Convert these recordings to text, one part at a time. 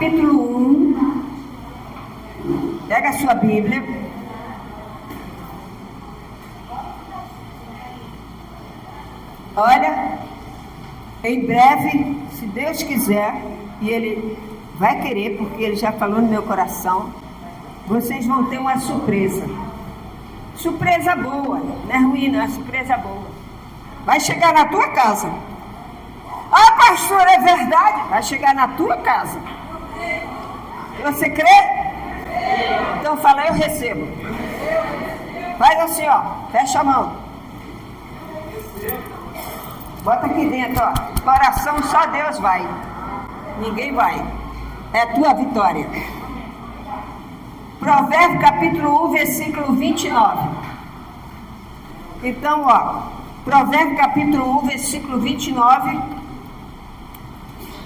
capítulo 1. Pega a sua Bíblia. Olha, em breve, se Deus quiser, e Ele vai querer, porque Ele já falou no meu coração, vocês vão ter uma surpresa. Surpresa boa, não é ruim não, é surpresa boa. Vai chegar na tua casa. Ah, pastor, é verdade? Vai chegar na tua casa. Você crê? Então fala, eu recebo. Faz assim, ó, fecha a mão. Bota aqui dentro, ó. Coração só Deus vai. Ninguém vai. É a tua vitória. Provérbios capítulo 1, versículo 29. Então, ó, Provérbios capítulo 1, versículo 29.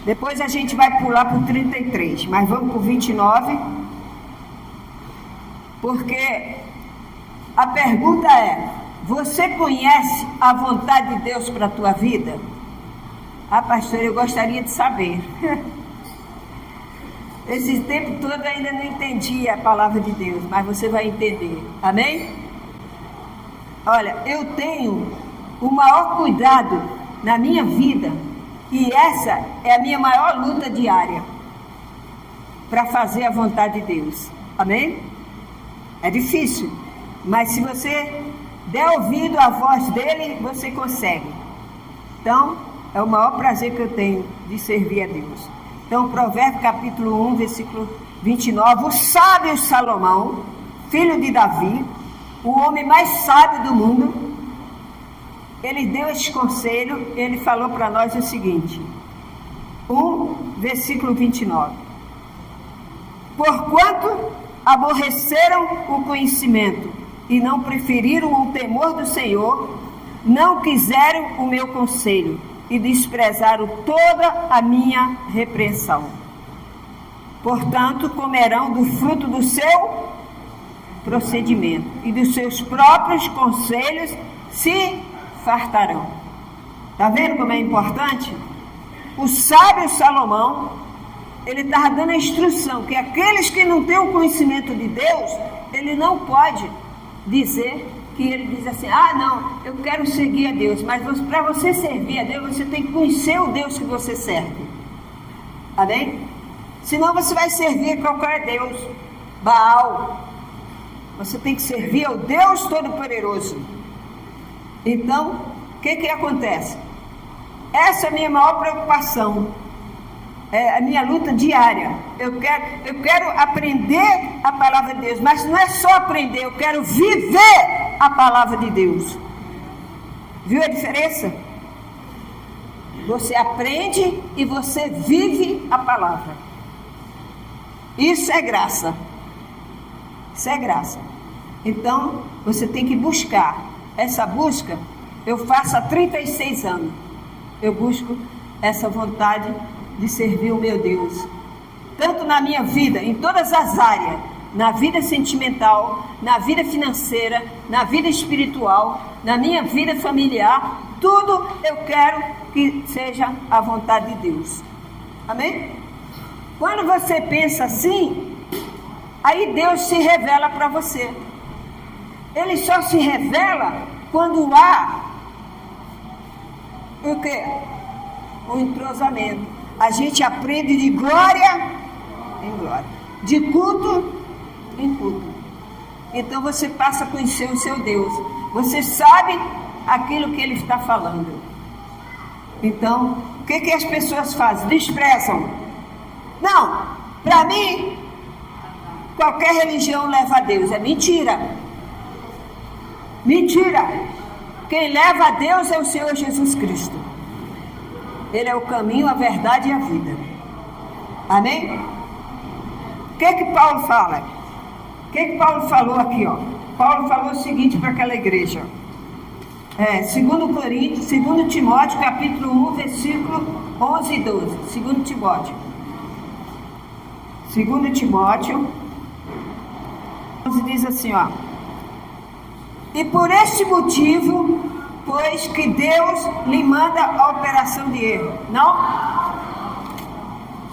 Depois a gente vai pular para o 33, mas vamos para o 29. Porque a pergunta é: você conhece a vontade de Deus para a tua vida? Ah, pastor, eu gostaria de saber. Esse tempo todo eu ainda não entendi a palavra de Deus, mas você vai entender. Amém? Olha, eu tenho o maior cuidado na minha vida, e essa é a minha maior luta diária para fazer a vontade de Deus. Amém? É difícil, mas se você der ouvido à voz dele, você consegue. Então, é o maior prazer que eu tenho de servir a Deus. Então, Provérbios capítulo 1, versículo 29, o sábio Salomão, filho de Davi, o homem mais sábio do mundo, ele deu esse conselho, ele falou para nós o seguinte, 1, versículo 29. Porquanto aborreceram o conhecimento e não preferiram o temor do Senhor, não quiseram o meu conselho e desprezaram toda a minha repreensão. Portanto, comerão do fruto do seu procedimento e dos seus próprios conselhos se fartarão. Está vendo como é importante? O sábio Salomão, ele estava dando a instrução que aqueles que não têm o conhecimento de Deus, ele não pode dizer que ele diz assim, ah não, eu quero seguir a Deus, mas para você servir a Deus, você tem que conhecer o Deus que você serve. Amém? Senão você vai servir qualquer Deus, Baal. Você tem que servir ao Deus Todo-Poderoso. Então, o que acontece? Essa é a minha maior preocupação. É a minha luta diária. Eu quero aprender a palavra de Deus, mas não é só aprender, eu quero viver a palavra de Deus. Viu a diferença? Você aprende e você vive a palavra. Isso é graça. Isso é graça. Então, você tem que buscar. Essa busca, eu faço há 36 anos. Eu busco essa vontade de servir o meu Deus, tanto na minha vida, em todas as áreas, na vida sentimental, na vida financeira, na vida espiritual, na minha vida familiar, tudo eu quero que seja a vontade de Deus. Amém? Quando você pensa assim, aí Deus se revela para você. Ele só se revela quando há o quê? O entrosamento. A gente aprende de glória em glória, de culto em culto. Então você passa a conhecer o seu Deus. Você sabe aquilo que Ele está falando. Então, o que as pessoas fazem? Desprezam. Não, para mim, qualquer religião leva a Deus. É mentira. Mentira. Quem leva a Deus é o Senhor Jesus Cristo. Ele é o caminho, a verdade e a vida. Amém? O que Paulo fala? O que Paulo falou aqui, ó? Paulo falou o seguinte para aquela igreja. 2 Timóteo, capítulo 1, versículo 11 e 12. 2 Timóteo. 2 Timóteo 11 diz assim, ó. E por este motivo, pois que Deus lhe manda a operação de erro. Não?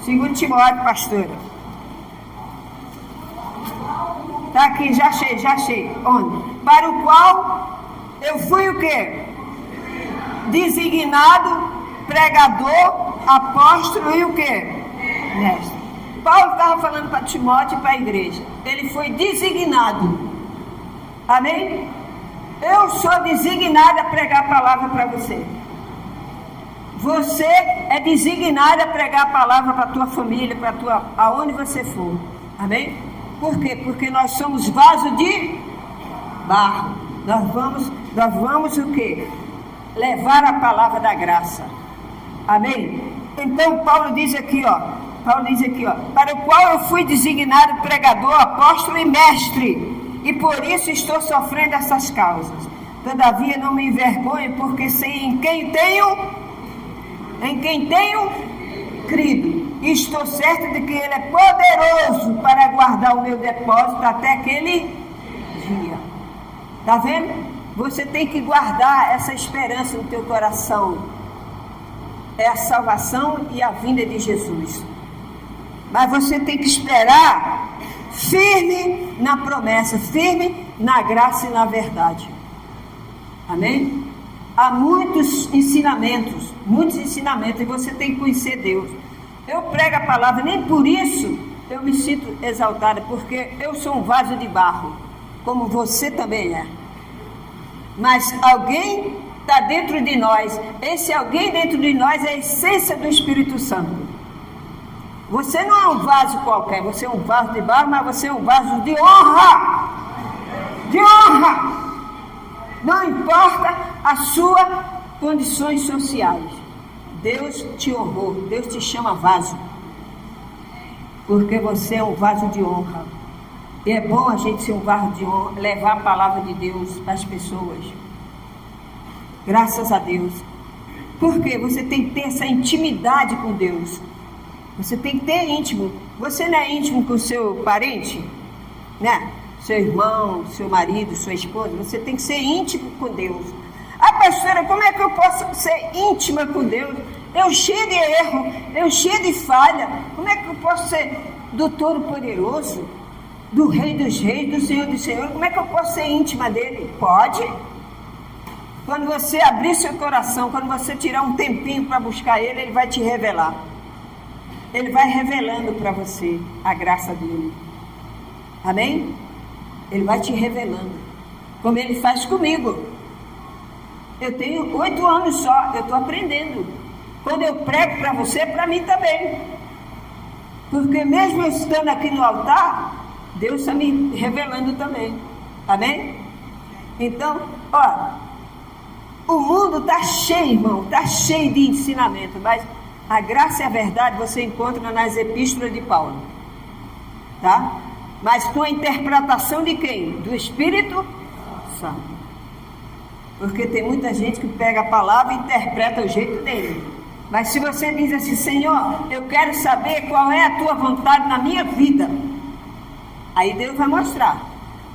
2 Timóteo, pastora. Está aqui, já achei. Onde? Para o qual eu fui o quê? Designado, pregador, apóstolo e o quê? Mestre. Paulo estava falando para Timóteo e para a igreja. Ele foi designado. Amém? Eu sou designado a pregar a palavra para você. Você é designado a pregar a palavra para a tua família, aonde você for. Amém? Por quê? Porque nós somos vaso de barro. Nós vamos o quê? Levar a palavra da graça. Amém? Então Paulo diz aqui, ó. Para o qual eu fui designado pregador, apóstolo e mestre, e por isso estou sofrendo essas causas. Todavia não me envergonho, porque sei em quem tenho crido. E estou certo de que Ele é poderoso para guardar o meu depósito até aquele dia. Está vendo? Você tem que guardar essa esperança no teu coração. É a salvação e a vinda de Jesus. Mas você tem que esperar firme na promessa, firme na graça e na verdade. Amém? Há muitos ensinamentos, e você tem que conhecer Deus. Eu prego a palavra, nem por isso eu me sinto exaltada, porque eu sou um vaso de barro, como você também é. Mas alguém está dentro de nós. Esse alguém dentro de nós é a essência do Espírito Santo. Você não é um vaso qualquer, você é um vaso de barro, mas você é um vaso de honra. De honra! Não importa as suas condições sociais. Deus te honrou, Deus te chama vaso. Porque você é um vaso de honra. E é bom a gente ser um vaso de honra, levar a palavra de Deus para as pessoas. Graças a Deus. Porque você tem que ter essa intimidade com Deus. Você tem que ter íntimo. Você não é íntimo com o seu parente, né? Seu irmão, seu marido, sua esposa. Você tem que ser íntimo com Deus. Ah, pastora, como é que eu posso ser íntima com Deus? Eu cheio de erro, eu cheio de falha. Como é que eu posso ser do Todo-Poderoso, do Rei dos Reis, do Senhor dos Senhores? Como é que eu posso ser íntima dele? Pode. Quando você abrir seu coração, quando você tirar um tempinho para buscar ele, ele vai te revelar. Ele vai revelando para você a graça dele. Amém? Ele vai te revelando. Como ele faz comigo. Eu tenho 8 anos só, eu estou aprendendo. Quando eu prego para você, para mim também. Porque mesmo eu estando aqui no altar, Deus está me revelando também. Amém? Então, ó, o mundo está cheio, irmão, está cheio de ensinamento, mas a graça e a verdade você encontra nas epístolas de Paulo. Tá? Mas com a interpretação de quem? Do Espírito Santo. Porque tem muita gente que pega a palavra e interpreta o jeito dele. Mas se você diz assim, Senhor, eu quero saber qual é a tua vontade na minha vida, aí Deus vai mostrar.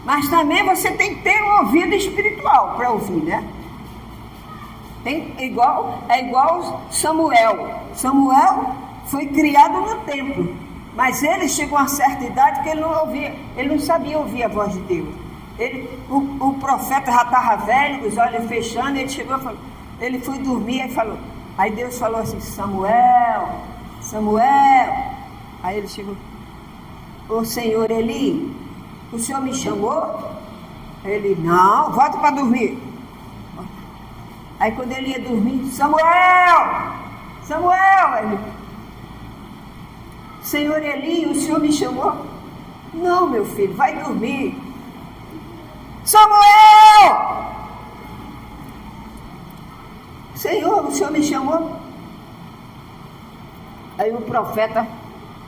Mas também você tem que ter um ouvido espiritual para ouvir, né? É igual Samuel. Samuel foi criado no templo, mas ele chegou a uma certa idade que ele não ouvia, ele não sabia ouvir a voz de Deus. O profeta já estava velho, os olhos fechando, ele chegou e falou, ele foi dormir e falou, aí Deus falou assim, Samuel, Samuel. Aí ele chegou, ô Senhor Eli, o Senhor me chamou? Ele, não, volta para dormir. Aí quando ele ia dormir, Samuel, Samuel, ele, Senhor Eli, o Senhor me chamou? Não, meu filho, vai dormir. Samuel! Senhor, o Senhor me chamou? Aí o profeta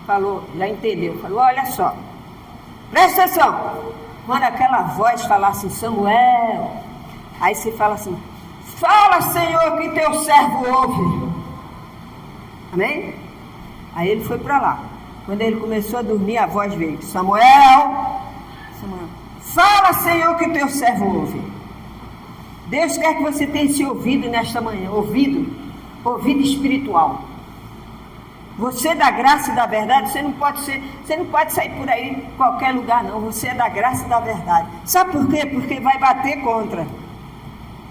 falou, já entendeu, falou, olha só, presta atenção. Quando aquela voz falar assim, Samuel, aí você fala assim, fala, Senhor, que teu servo ouve. Amém? Aí ele foi para lá. Quando ele começou a dormir, a voz veio, Samuel, Samuel, fala, Senhor, que teu servo ouve. Deus quer que você tenha esse ouvido nesta manhã, ouvido espiritual. Você é da graça e da verdade, você não pode sair por aí em qualquer lugar, não. Você é da graça e da verdade. Sabe por quê? Porque vai bater contra.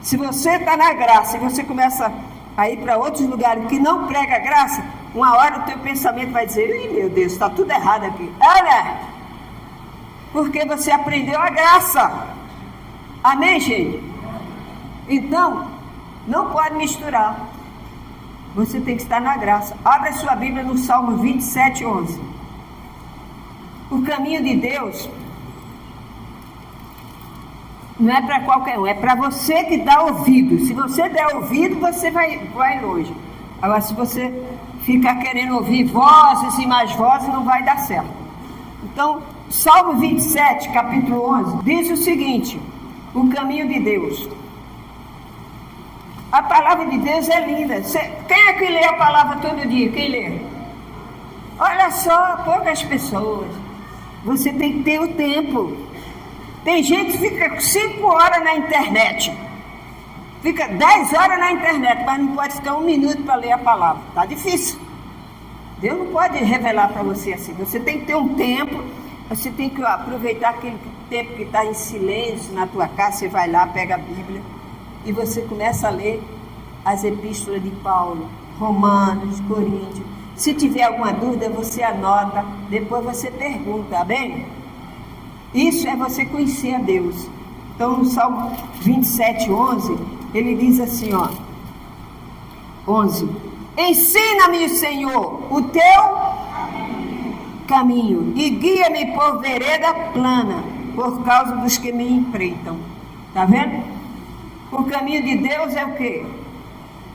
Se você está na graça e você começa a ir para outros lugares que não prega graça, uma hora o teu pensamento vai dizer: ih, meu Deus, está tudo errado aqui. Olha, porque você aprendeu a graça. Amém, gente? Então, não pode misturar. Você tem que estar na graça. Abra sua Bíblia no Salmo 27, 11. O caminho de Deus não é para qualquer um, é para você que dá ouvido. Se você der ouvido, você vai longe. Agora, se você ficar querendo ouvir vozes e mais vozes, não vai dar certo. Então, Salmo 27, capítulo 11, diz o seguinte: o caminho de Deus. A palavra de Deus é linda. Quem é que lê a palavra todo dia? Quem lê? Olha só, poucas pessoas. Você tem que ter o tempo. Tem gente que fica 5 horas na internet. Fica 10 horas na internet, mas não pode ficar 1 minuto para ler a palavra. Está difícil. Deus não pode revelar para você assim. Você tem que ter um tempo. Você tem que aproveitar aquele tempo que está em silêncio na tua casa. Você vai lá, pega a Bíblia e você começa a ler as epístolas de Paulo, Romanos, Coríntios. Se tiver alguma dúvida, você anota, depois você pergunta, amém? Isso é você conhecer a Deus. Então, no Salmo 27, 11, ele diz assim, ó, 11: ensina-me, Senhor, o teu caminho e guia-me por vereda plana, por causa dos que me empreitam. Tá vendo? O caminho de Deus é o quê?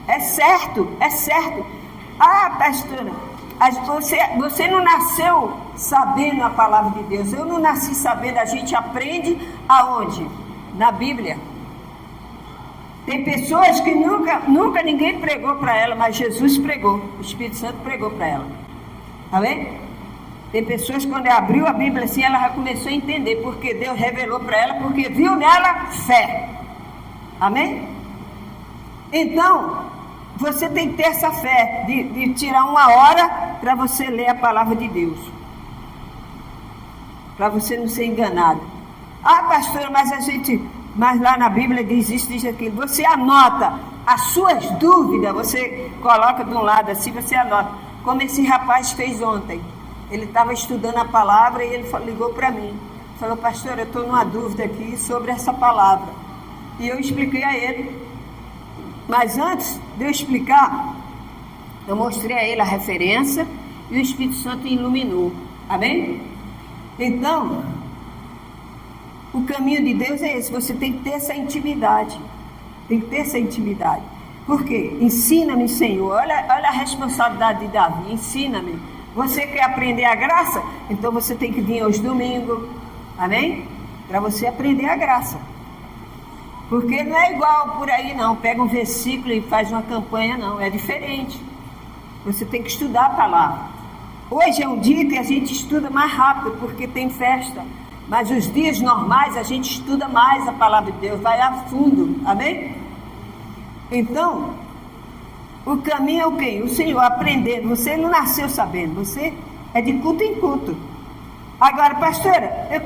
É certo, é certo. Ah, pastora, você não nasceu sabendo a palavra de Deus. Eu não nasci sabendo. A gente aprende aonde? Na Bíblia. Tem pessoas que nunca ninguém pregou para ela, mas Jesus pregou. O Espírito Santo pregou para ela. Tá vendo? Tem pessoas que quando abriu a Bíblia assim, ela já começou a entender, porque Deus revelou para ela, porque viu nela fé. Amém? Então, você tem que ter essa fé de tirar 1 hora para você ler a palavra de Deus. Para você não ser enganado. Ah, pastora, mas lá na Bíblia diz isso, diz aquilo. Você anota as suas dúvidas, você coloca de um lado assim, você anota. Como esse rapaz fez ontem. Ele estava estudando a palavra e ele ligou para mim. Falou: pastor, eu estou numa dúvida aqui sobre essa palavra. E eu expliquei a ele. Mas antes de eu explicar, eu mostrei a ele a referência e o Espírito Santo iluminou. Amém? Então, o caminho de Deus é esse. Você tem que ter essa intimidade. Tem que ter essa intimidade. Por quê? Ensina-me, Senhor. Olha a responsabilidade de Davi. Ensina-me. Você quer aprender a graça? Então você tem que vir aos domingos. Amém? Para você aprender a graça. Porque não é igual por aí, não. Pega um versículo e faz uma campanha, não. É diferente. Você tem que estudar a palavra. Hoje é um dia que a gente estuda mais rápido, porque tem festa. Mas os dias normais a gente estuda mais a palavra de Deus, vai a fundo. Amém? Então, o caminho é o quê? O Senhor aprendendo. Você não nasceu sabendo. Você é de culto em culto. Agora, pastora, eu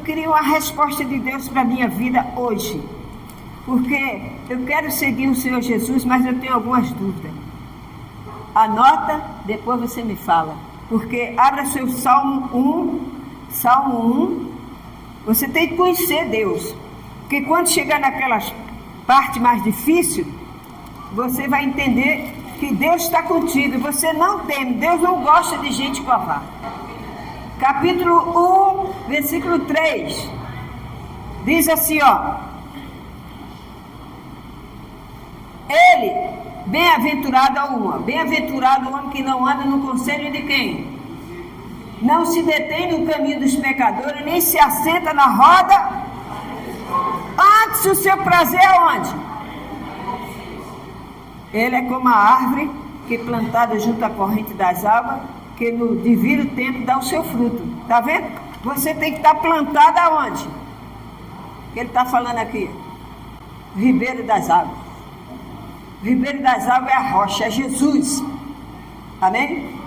queria uma resposta de Deus para a minha vida hoje. Porque eu quero seguir o Senhor Jesus, mas eu tenho algumas dúvidas. Anota, depois você me fala. Porque abra seu Salmo 1. Você tem que conhecer Deus. Porque quando chegar naquelas parte mais difícil, você vai entender que Deus está contigo. Você não teme. Deus não gosta de gente covarde. Capítulo 1, versículo 3. Diz assim, ó. Ele, bem-aventurado bem-aventurado o homem que não anda no conselho de quem? Não se detém no caminho dos pecadores, nem se assenta na roda. Antes o seu prazer é onde? Ele é como a árvore que plantada junto à corrente das águas, que no devido tempo dá o seu fruto. Está vendo? Você tem que estar plantado aonde? Ele está falando aqui. Ribeiro das águas. Ribeiro das águas é a rocha, é Jesus. Amém?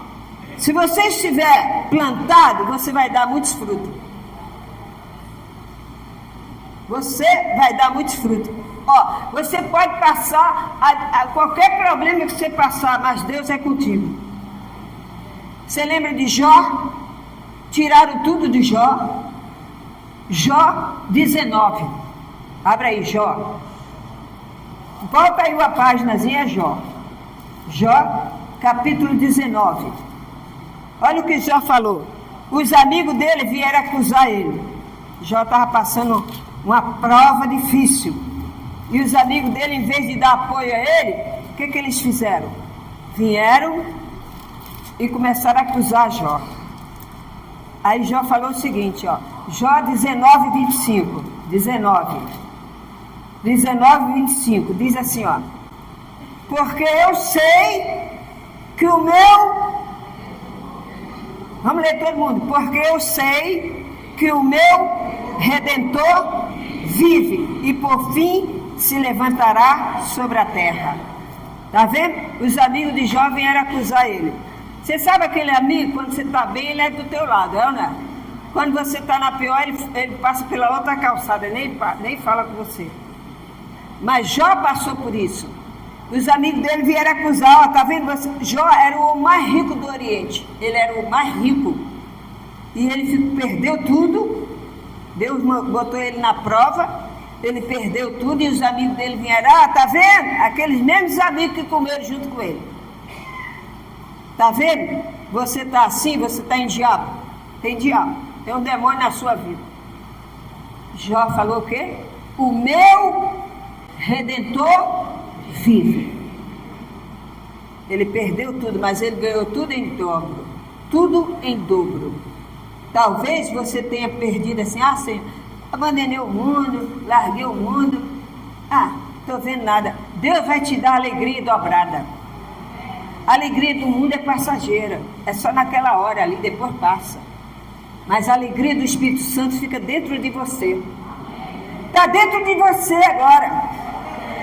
Se você estiver plantado, você vai dar muitos frutos. Você vai dar muitos frutos. Ó, você pode passar a qualquer problema que você passar, mas Deus é contigo. Você lembra de Jó? Tiraram tudo de Jó. Jó 19. Abra aí, Jó. Volta aí uma páginazinha, Jó. Jó, capítulo 19. Olha o que Jó falou. Os amigos dele vieram acusar ele. Jó estava passando uma prova difícil. E os amigos dele, em vez de dar apoio a ele, o que eles fizeram? Vieram e começaram a acusar Jó. Aí Jó falou o seguinte, ó. Jó 19, 25. 19, 25. Diz assim, ó. Porque eu sei que o meu... Vamos ler todo mundo. Porque eu sei que o meu Redentor vive e por fim se levantará sobre a terra. Tá vendo? Os amigos de Jó vieram acusar ele. Você sabe aquele amigo, quando você está bem, ele é do teu lado, é ou não é? Quando você está na pior, ele passa pela outra calçada, nem fala com você. Mas Jó passou por isso. Os amigos dele vieram acusar, ó, tá vendo? Jó era o mais rico do Oriente. Ele era o mais rico. E ele perdeu tudo. Deus botou ele na prova. Ele perdeu tudo e os amigos dele vieram. Ah, tá vendo? Aqueles mesmos amigos que comeram junto com ele. Tá vendo? Você está assim, você está em diabo. Tem diabo. Tem um demônio na sua vida. Jó falou o quê? O meu Redentor vive. Ele perdeu tudo, mas ele ganhou tudo em dobro. Tudo em dobro. Talvez você tenha perdido assim, Senhor, abandonei o mundo, larguei o mundo. Estou vendo nada. Deus vai te dar alegria dobrada. A alegria do mundo é passageira. É só naquela hora ali, depois passa. Mas a alegria do Espírito Santo fica dentro de você. Está dentro de você agora.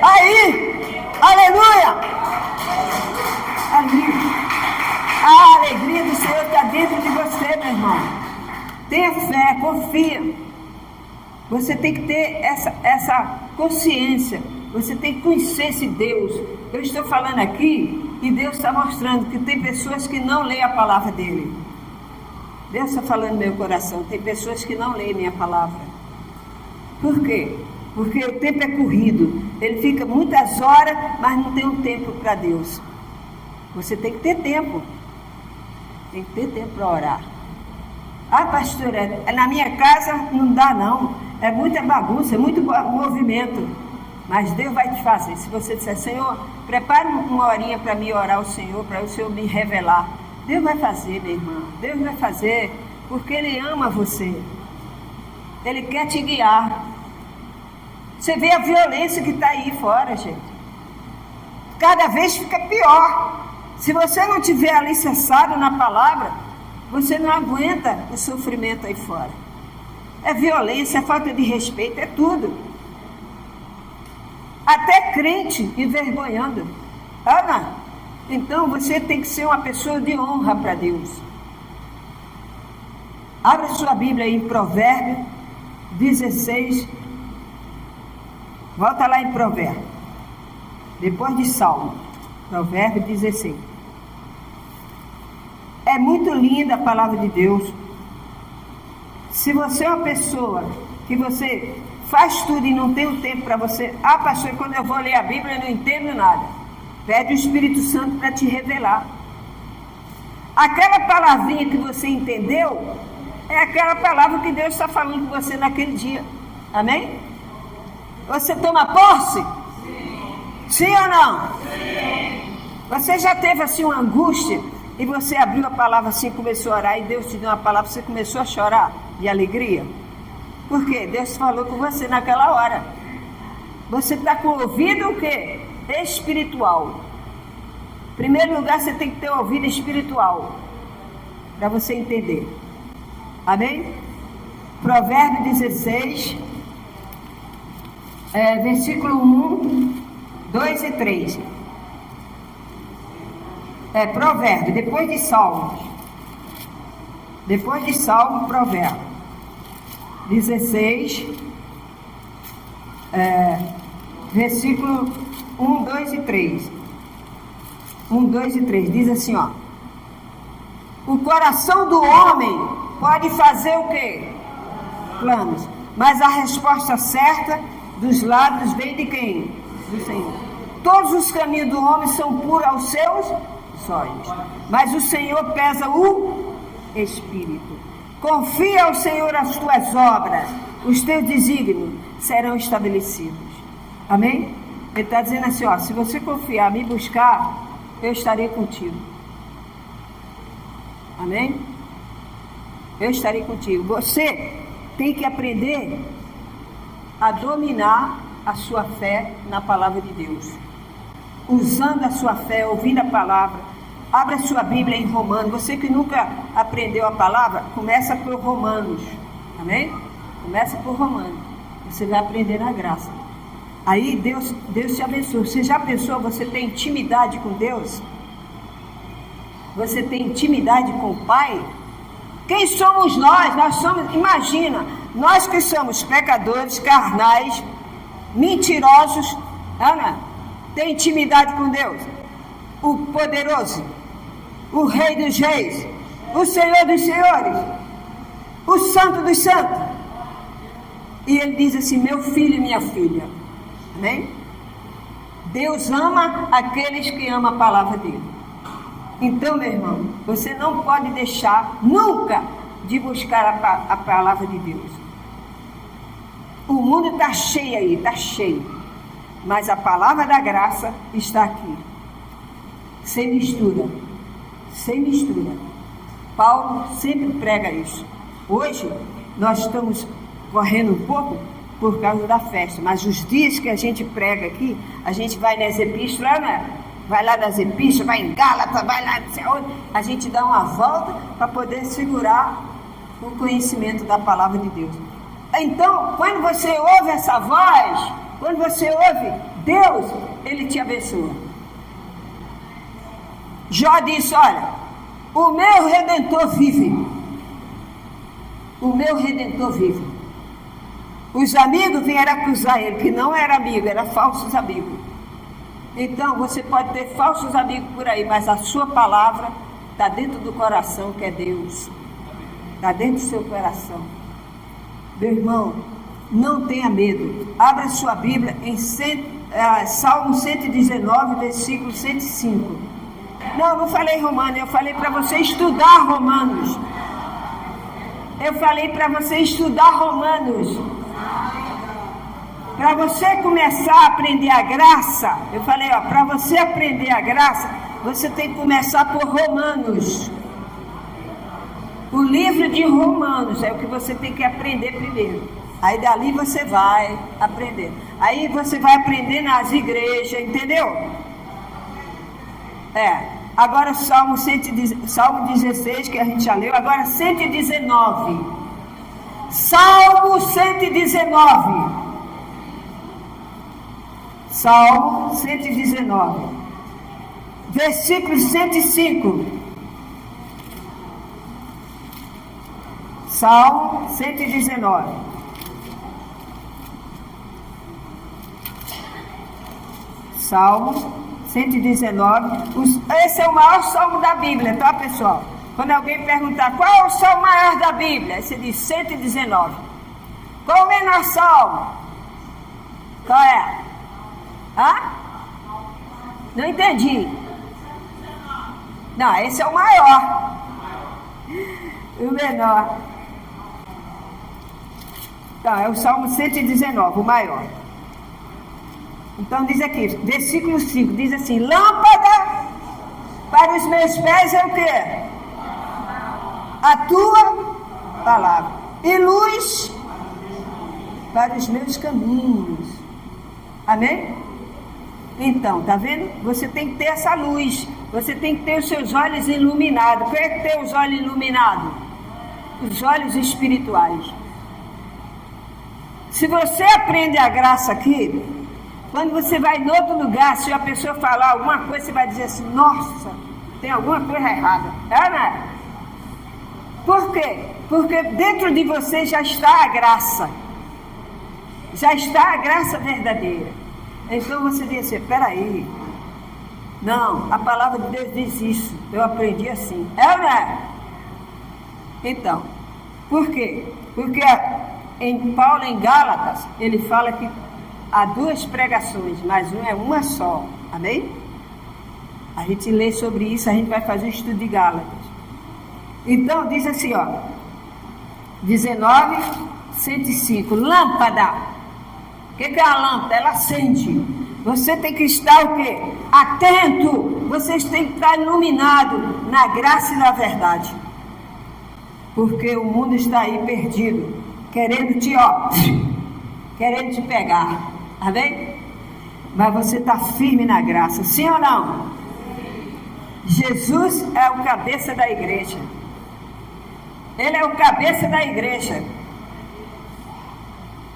Aí! Aleluia! Ali. A alegria do Senhor está dentro de você, meu irmão. Tenha fé, confia. Você tem que ter essa consciência. Você tem que conhecer esse Deus. Eu estou falando aqui e Deus está mostrando que tem pessoas que não leem a palavra dele. Deus está falando no meu coração. Tem pessoas que não leem minha palavra. Por quê? Porque o tempo é corrido. Ele fica muitas horas, mas não tem um tempo para Deus. Você tem que ter tempo. Tem que ter tempo para orar. Pastora, na minha casa não dá não. É muita bagunça, é muito movimento. Mas Deus vai te fazer. Se você disser, Senhor, prepare uma horinha para mim orar ao Senhor, para o Senhor me revelar. Deus vai fazer, minha irmã. Deus vai fazer, porque Ele ama você. Ele quer te guiar. Você vê a violência que está aí fora, gente. Cada vez fica pior. Se você não tiver alicerçado na palavra, você não aguenta o sofrimento aí fora. É violência, é falta de respeito, é tudo. Até crente envergonhando. Ana, então você tem que ser uma pessoa de honra para Deus. Abra sua Bíblia aí em Provérbios 16. Volta lá em Provérbios. Depois de Salmo. Provérbios 16. É muito linda a palavra de Deus. Se você é uma pessoa que você faz tudo e não tem um tempo para você. Pastor, quando eu vou ler a Bíblia eu não entendo nada. Pede o Espírito Santo para te revelar. Aquela palavrinha que você entendeu é aquela palavra que Deus está falando com você naquele dia. Amém? Você toma posse? Sim ou não? Sim. Você já teve assim uma angústia e você abriu a palavra assim, começou a orar e Deus te deu uma palavra, você começou a chorar de alegria? Por quê? Deus falou com você naquela hora. Você está com o ouvido o quê? Espiritual. Em primeiro lugar, você tem que ter o ouvido espiritual para você entender. Amém? Provérbios 16, versículo 1, 2 e 3. Provérbio, depois de Salmos. Depois de Salmo, Provérbio. 16, versículo 1, 2 e 3. 1, 2 e 3. Diz assim, ó. O coração do homem pode fazer o quê? Planos. Mas a resposta certa dos lábios vem de quem? Do Senhor. Todos os caminhos do homem são puros aos seus olhos. Mas o Senhor pesa o espírito. Confia ao Senhor as tuas obras. Os teus desígnios serão estabelecidos. Amém? Ele está dizendo assim, ó. Se você confiar, me buscar, eu estarei contigo. Amém? Eu estarei contigo. Você tem que aprender a dominar a sua fé na palavra de Deus. Usando a sua fé, ouvindo a palavra. Abra a sua Bíblia em Romanos. Você que nunca aprendeu a palavra, começa por Romanos. Amém? Começa por Romanos. Você vai aprender na graça. Aí Deus te abençoe. Você já pensou, você tem intimidade com Deus? Você tem intimidade com o Pai? Quem somos nós? Nós somos, imagina, nós que somos pecadores, carnais, mentirosos, Ana, tem intimidade com Deus? O poderoso, o Rei dos reis, o Senhor dos senhores, o Santo dos santos. E ele diz assim, meu filho e minha filha. Amém? Deus ama aqueles que amam a palavra dele. Então, meu irmão, você não pode deixar nunca de buscar a palavra de Deus. O mundo está cheio aí, está cheio. Mas a palavra da graça está aqui. Sem mistura. Sem mistura. Paulo sempre prega isso. Hoje, nós estamos correndo um pouco por causa da festa. Mas os dias que a gente prega aqui, a gente vai nas epístolas, né? Vai lá nas epístolas, vai em Gálatas, vai lá, não sei onde. A gente dá uma volta para poder segurar o conhecimento da palavra de Deus. Então, quando você ouve essa voz, quando você ouve Deus, Ele te abençoa. Jó disse, olha, o meu Redentor vive. O meu Redentor vive. Os amigos vieram acusar ele, que não era amigo, eram falsos amigos. Então, você pode ter falsos amigos por aí, mas a sua palavra está dentro do coração, que é Deus. Está dentro do seu coração. Meu irmão, não tenha medo. Abra sua Bíblia em Salmo 119, versículo 105. Não falei Romanos, eu falei para você estudar Romanos. Eu falei para você estudar Romanos. Para você começar a aprender a graça, eu falei, ó, para você aprender a graça, você tem que começar por Romanos. O livro de Romanos é o que você tem que aprender primeiro. Aí dali você vai aprender. Aí você vai aprender nas igrejas, entendeu? Agora Salmo 16, que a gente já leu, agora 119. Salmo 119. Salmo 119, versículo 105. Salmo 119. Salmo 119. Esse é o maior salmo da Bíblia, tá, pessoal? Quando alguém perguntar qual é o salmo maior da Bíblia, você diz 119. Qual o menor salmo? Qual é? Não entendi. Não, esse é o maior. O menor. Então, é o Salmo 119, o maior. Então diz aqui, versículo 5, diz assim, lâmpada para os meus pés é o quê? A tua palavra. E luz para os meus caminhos. Amém? Então, tá vendo? Você tem que ter essa luz. Você tem que ter os seus olhos iluminados. O que é ter os olhos iluminados? Os olhos espirituais. Se você aprende a graça aqui, quando você vai em outro lugar, se a pessoa falar alguma coisa, você vai dizer assim, nossa, tem alguma coisa errada. É, né? Por quê? Porque dentro de você já está a graça. Já está a graça verdadeira. Então você diz assim, peraí. Não, a palavra de Deus diz isso. Eu aprendi assim. É ou não é? Então, por quê? Porque em Paulo, em Gálatas, ele fala que há 2 pregações, mas uma é uma só. Amém? A gente lê sobre isso, a gente vai fazer o estudo de Gálatas. Então, diz assim, ó. 19:105. Lâmpada. O que é a lâmpada? Ela acende. Você tem que estar o quê? Atento. Vocês têm que estar iluminado na graça e na verdade. Porque o mundo está aí perdido, querendo te pegar. Amém? Mas você está firme na graça, sim ou não? Jesus é o cabeça da igreja. Ele é o cabeça da igreja.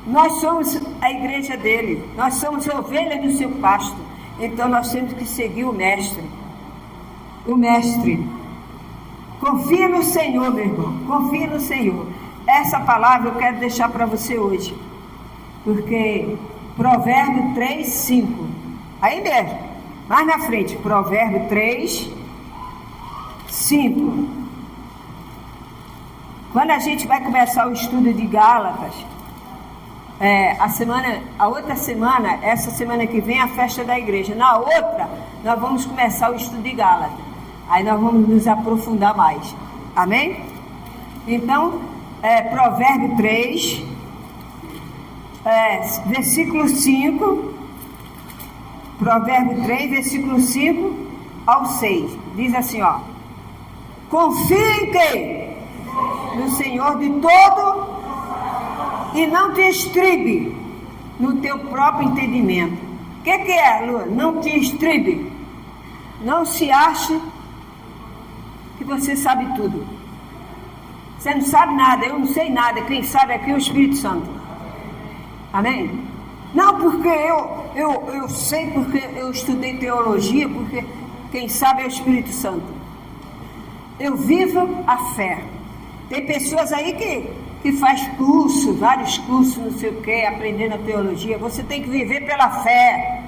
Nós somos a igreja dele. Nós somos ovelhas do seu pasto. Então nós temos que seguir o mestre. O mestre. Confia no Senhor, meu irmão. Confia no Senhor. Essa palavra eu quero deixar para você hoje. Porque Provérbio 3:5. Aí mesmo. Mais na frente. Provérbio 3:5. Quando a gente vai começar o estudo de Gálatas, a outra semana, essa semana que vem, a festa da igreja. Na outra, nós vamos começar o estudo de Gálatas. Aí nós vamos nos aprofundar mais. Amém? Então, Provérbio 3, versículo 5. Provérbio 3, versículo 5 ao 6. Diz assim, ó. Confia em quem? No Senhor de todo e não te estribe no teu próprio entendimento. O que é, Lua? Não te estribe. Não se ache que você sabe tudo. Você não sabe nada, eu não sei nada. Quem sabe aqui é o Espírito Santo. Amém? Não porque eu sei, porque eu estudei teologia, porque quem sabe é o Espírito Santo. Eu vivo a fé. Tem pessoas aí que faz curso, vários cursos, não sei o que, aprendendo a teologia. Você tem que viver pela fé.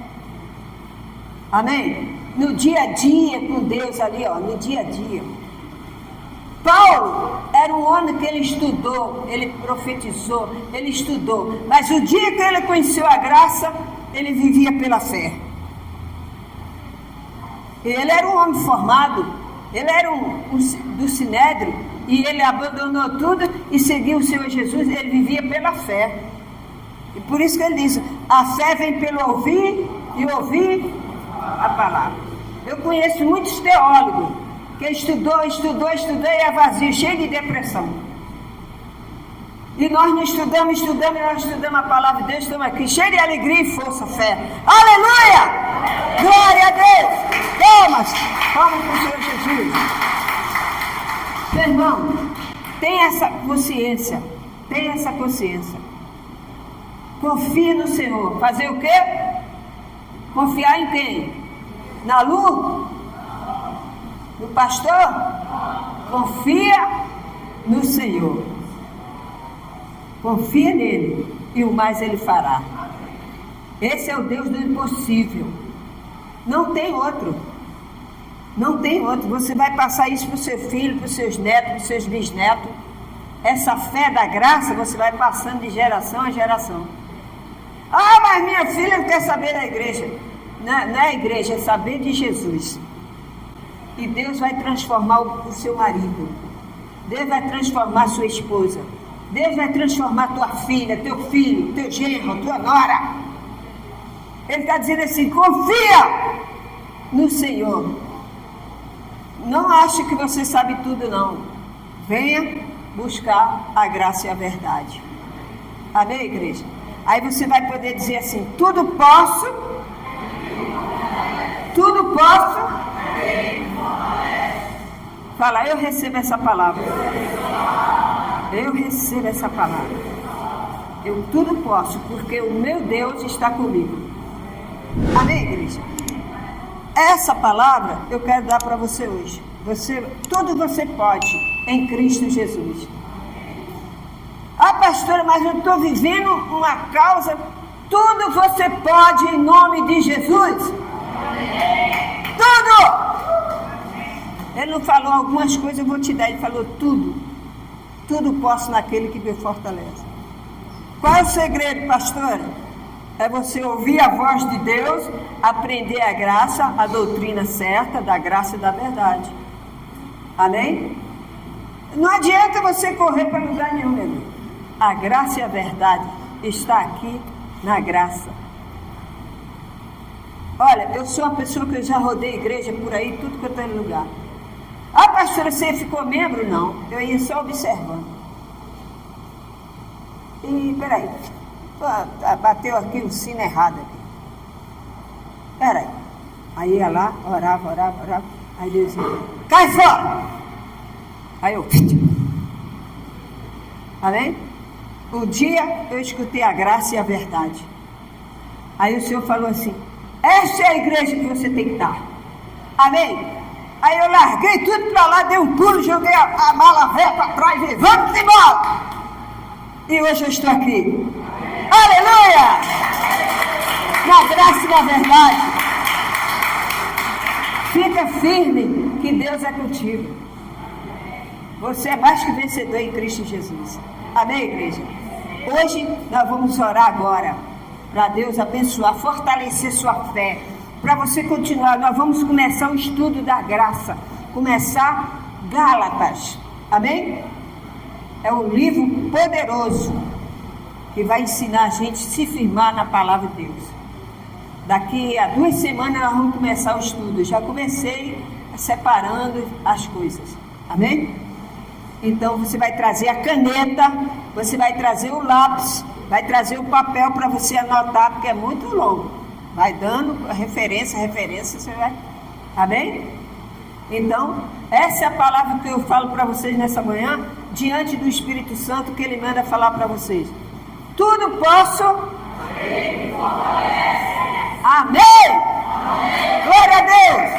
Amém? No dia a dia com Deus ali, ó, no dia a dia. Paulo era um homem que ele estudou, ele profetizou, ele estudou. Mas o dia que ele conheceu a graça, ele vivia pela fé. Ele era um homem formado, ele era do Sinédrio, e ele abandonou tudo e seguiu o Senhor Jesus. Ele vivia pela fé. E por isso que ele diz, a fé vem pelo ouvir e ouvir a palavra. Eu conheço muitos teólogos que estudou e é vazio, cheio de depressão. E nós não estudamos, nós estudamos a palavra de Deus, estamos aqui, cheio de alegria e força, fé. Aleluia! Glória a Deus! Palmas para o Senhor Jesus. Meu irmão, tem essa consciência. Confie no Senhor. Fazer o quê? Confiar em quem? Na luz? No pastor? Confia no Senhor. Confia nele e o mais ele fará. Esse é o Deus do impossível. Não tem outro. Não tem outro. Você vai passar isso para o seu filho, para os seus netos, para os seus bisnetos. Essa fé da graça você vai passando de geração a geração. Ah, mas minha filha não quer saber da igreja. Não é a igreja, é saber de Jesus. E Deus vai transformar o seu marido. Deus vai transformar a sua esposa. Deus vai transformar tua filha, teu filho, teu genro, tua nora. Ele está dizendo assim, confia no Senhor. Não ache que você sabe tudo, não. Venha buscar a graça e a verdade. Amém, igreja? Aí você vai poder dizer assim, tudo posso. Fala, eu recebo essa palavra. Eu recebo essa palavra. Eu tudo posso, porque o meu Deus está comigo. Amém, igreja? essa palavra eu quero dar para você hoje. Tudo você pode em Cristo Jesus. Ah, pastora, mas eu estou vivendo uma causa. Tudo você pode em nome de Jesus. Tudo! Ele não falou algumas coisas, eu vou te dar. Ele falou tudo. Tudo posso naquele que me fortalece. Qual é o segredo, pastora? É você ouvir a voz de Deus, aprender a graça, a doutrina certa da graça e da verdade. Amém? Não adianta você correr para lugar nenhum, meu amigo. A graça e a verdade está aqui na graça. Olha, eu sou uma pessoa que eu já rodei igreja por aí, tudo que eu estou em lugar. Ah, pastora, você ficou membro? Não, eu ia só observando. E, peraí, bateu aqui um sino errado aqui. Peraí. Aí ia lá, orava. Aí Deus dizia, cai fora! Aí eu... Amém? Um dia eu escutei a graça e a verdade. Aí o Senhor falou assim, essa é a igreja que você tem que estar. Amém? Aí eu larguei tudo para lá, dei um pulo, joguei a mala velha para trás e vamos embora! E hoje eu estou aqui. Aleluia! Na graça e na verdade. Fica firme que Deus é contigo. Você é mais que vencedor em Cristo Jesus. Amém, igreja? Hoje nós vamos orar agora para Deus abençoar, fortalecer sua fé. Para você continuar, nós vamos começar o estudo da graça. Começar Gálatas. Amém? É um livro poderoso que vai ensinar a gente a se firmar na palavra de Deus. Daqui a 2 semanas nós vamos começar o estudo. Já comecei separando as coisas. Amém? Então você vai trazer a caneta, você vai trazer o lápis, vai trazer o papel para você anotar, porque é muito longo. Vai dando referência, você vai... Amém? Então, essa é a palavra que eu falo para vocês nessa manhã, diante do Espírito Santo, que Ele manda falar para vocês. Tudo posso. Amém! Amém! Glória a Deus!